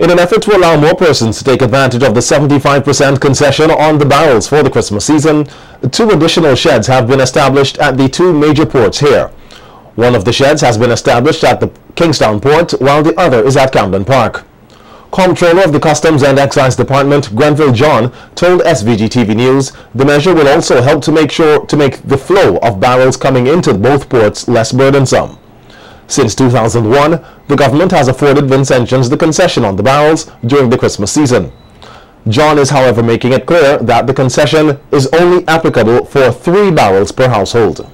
In an effort to allow more persons to take advantage of the 75% concession on the barrels for the Christmas season, 2 additional sheds have been established at the 2 major ports here. One of the sheds has been established at the Kingstown port, while the other is at Camden Park. Comptroller of the Customs and Excise Department, Grenville John, told SVG-TV News the measure will also help to make the flow of barrels coming into both ports less burdensome. Since 2001, the government has afforded Vincentians the concession on the barrels during the Christmas season. John is, however, making it clear that the concession is only applicable for 3 barrels per household.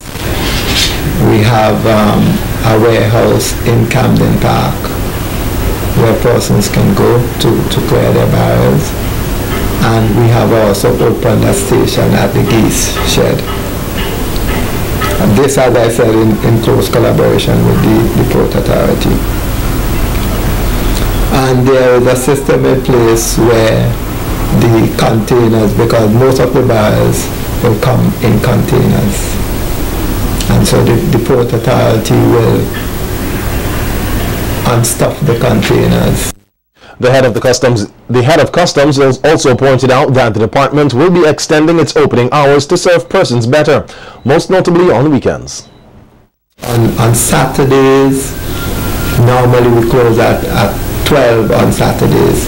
We have a warehouse in Camden Park where persons can go to clear their barrels, and we have also opened a station at the Geese shed. And this, as I said, in close collaboration with the Port Authority. And there is a system in place where the containers, because most of the barrels will come in containers, and so the Port Authority will unstuff the containers. The head of Customs also pointed out that the department will be extending its opening hours to serve persons better, most notably on weekends. On Saturdays, normally we close at 12 on Saturdays,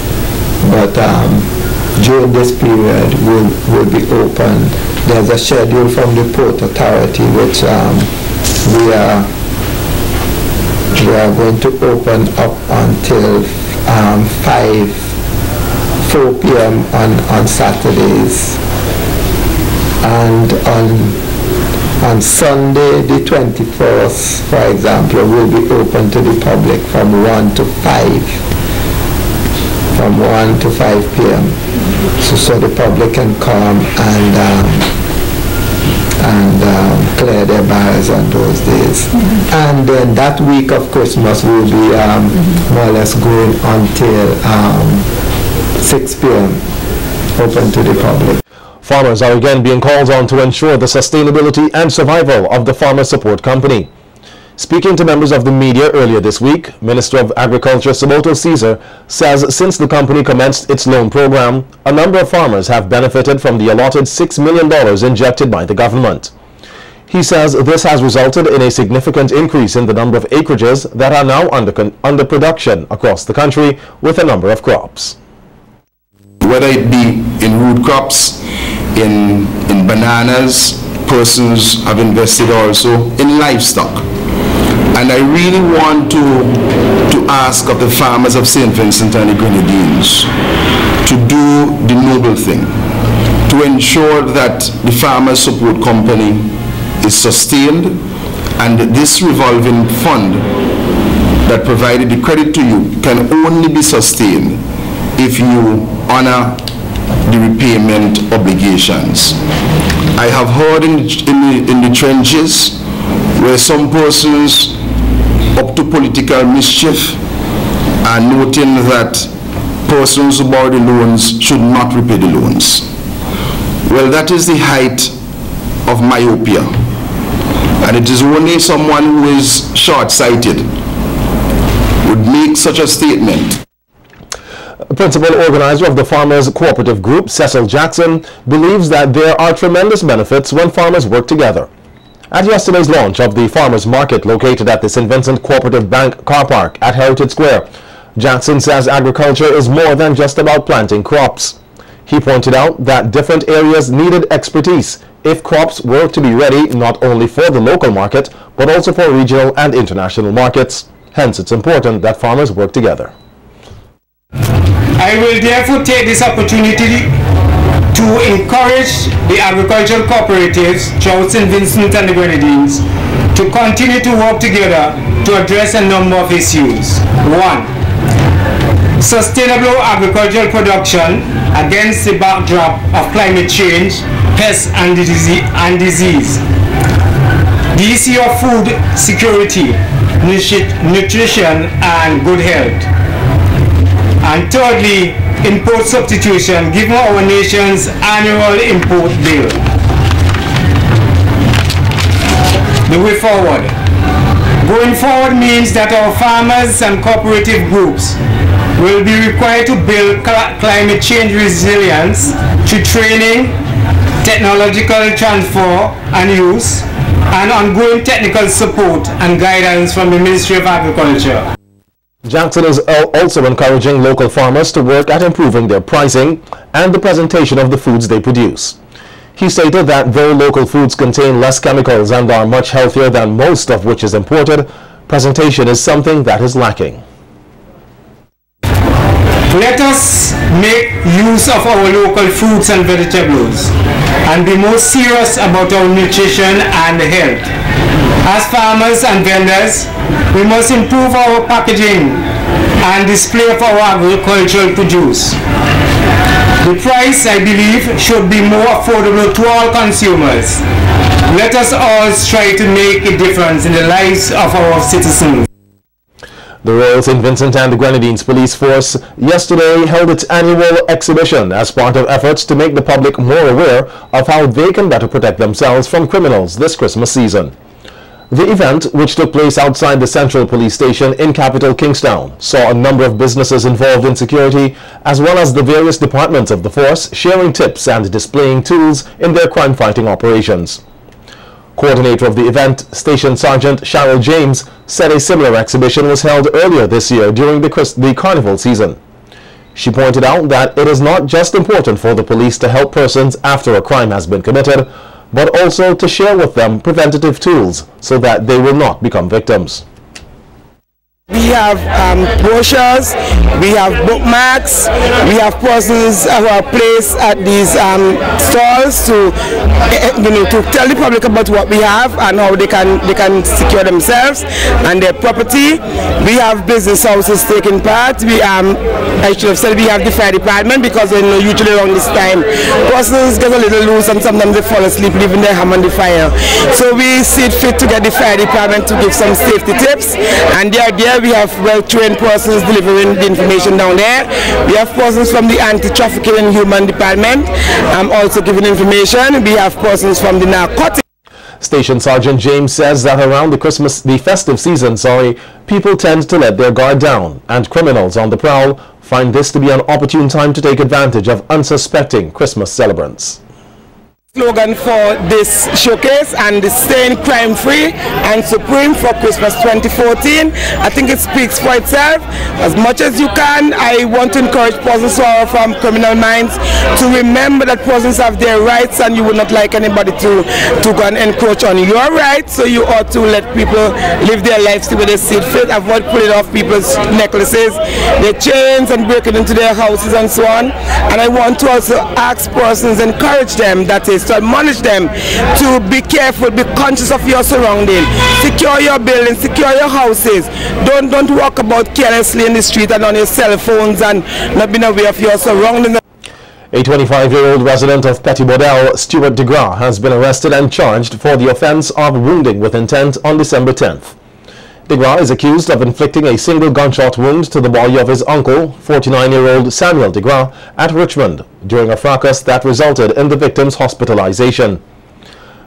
but during this period we'll be open. There's a schedule from the Port Authority which we are going to open up until 4 p.m. on Saturdays, and on Sunday the 21st, for example, will be open to the public from 1 to 5 p.m. so the public can come and clear their barrels on those days. And then that week of Christmas will be more or less going until 6 p.m. open to the public. Farmers are again being called on to ensure the sustainability and survival of the Farmer Support Company. Speaking to members of the media earlier this week, Minister of Agriculture Somoto Caesar says since the company commenced its loan program, a number of farmers have benefited from the allotted $6 million injected by the government. He says this has resulted in a significant increase in the number of acreages that are now under production across the country with a number of crops. Whether it be in root crops, in bananas, persons have invested also in livestock. And I really want to ask of the farmers of St. Vincent and the Grenadines to do the noble thing, to ensure that the Farmer Support Company is sustained, and this revolving fund that provided the credit to you can only be sustained if you honor the repayment obligations. I have heard in the trenches where some persons up to political mischief are noting that persons who borrow the loans should not repay the loans. Well, that is the height of myopia, and it is only someone who is short-sighted would make such a statement. Principal organizer of the Farmers Cooperative Group, Cecil Jackson, believes that there are tremendous benefits when farmers work together. At yesterday's launch of the Farmers Market located at the St. Vincent Cooperative Bank car park at Heritage Square, Jackson says agriculture is more than just about planting crops. He pointed out that different areas needed expertise if crops were to be ready not only for the local market but also for regional and international markets. Hence, it's important that farmers work together. I will therefore take this opportunity to encourage the agricultural cooperatives throughout St. Vincent and the Grenadines to continue to work together to address a number of issues. 1. Sustainable agricultural production against the backdrop of climate change, pests and disease. The issue of food security, nutrition and good health. And thirdly, import substitution given our nation's annual import bill. The way forward. Going forward means that our farmers and cooperative groups will be required to build climate change resilience through training, technological transfer and use, and ongoing technical support and guidance from the Ministry of Agriculture. Jackson is also encouraging local farmers to work at improving their pricing and the presentation of the foods they produce. He stated that though local foods contain less chemicals and are much healthier than most of which is imported, presentation is something that is lacking. Let us make use of our local fruits and vegetables and be more serious about our nutrition and health. As farmers and vendors, we must improve our packaging and display of our agricultural produce. The price, I believe, should be more affordable to all consumers. Let us all strive to make a difference in the lives of our citizens. The Royal St. Vincent and the Grenadines Police Force yesterday held its annual exhibition as part of efforts to make the public more aware of how they can better protect themselves from criminals this Christmas season. The event, which took place outside the Central Police Station in capital Kingstown, saw a number of businesses involved in security as well as the various departments of the force sharing tips and displaying tools in their crime-fighting operations. Coordinator of the event, Station Sergeant Cheryl James, said a similar exhibition was held earlier this year during the carnival season. She pointed out that it is not just important for the police to help persons after a crime has been committed, but also to share with them preventative tools so that they will not become victims. We have brochures, we have bookmarks, we have persons who are placed at these stalls to tell the public about what we have and how they can secure themselves and their property. We have business houses taking part. I should have said we have the fire department because usually around this time persons get a little loose and sometimes they fall asleep leaving their ham on the fire. So we see it fit to get the fire department to give some safety tips, and the idea we have well-trained persons delivering the information down there. We have persons from the anti-trafficking and human department also giving information. We have persons from the narcotics. Station Sergeant James says that around the festive season, people tend to let their guard down, and criminals on the prowl find this to be an opportune time to take advantage of unsuspecting Christmas celebrants. Slogan for this showcase and staying crime-free and supreme for Christmas 2014. I think it speaks for itself. As much as you can, I want to encourage persons who are from criminal minds to remember that persons have their rights and you would not like anybody to go and encroach on your rights, so you ought to let people live their lives the way they see fit. Avoid pulling off people's necklaces, their chains, and breaking into their houses and so on. And I want to also ask persons, encourage them, that is, to admonish them to be careful, be conscious of your surroundings, secure your buildings, secure your houses. Don't walk about carelessly in the street and on your cell phones and not being aware of your surroundings. A 25-year-old resident of Petit Bodel, Stuart DeGras, has been arrested and charged for the offense of wounding with intent on December 10th. DeGras is accused of inflicting a single gunshot wound to the body of his uncle, 49-year-old Samuel DeGras, at Richmond during a fracas that resulted in the victim's hospitalization.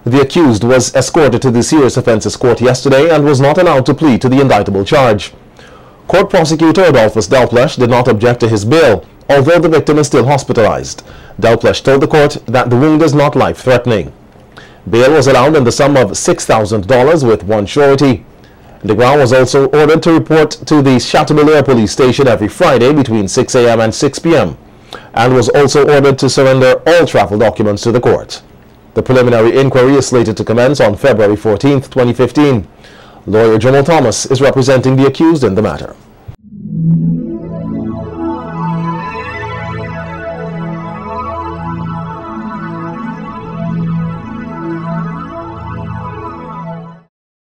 The accused was escorted to the serious offences court yesterday and was not allowed to plead to the indictable charge. Court prosecutor Adolphus Delplesh did not object to his bail, although the victim is still hospitalized. Delplesh told the court that the wound is not life-threatening. Bail was allowed in the sum of $6,000 with one surety. DeGras was also ordered to report to the Chateaubriand police station every Friday between 6 a.m. and 6 p.m. and was also ordered to surrender all travel documents to the court. The preliminary inquiry is slated to commence on February 14, 2015. Lawyer Jamal Thomas is representing the accused in the matter.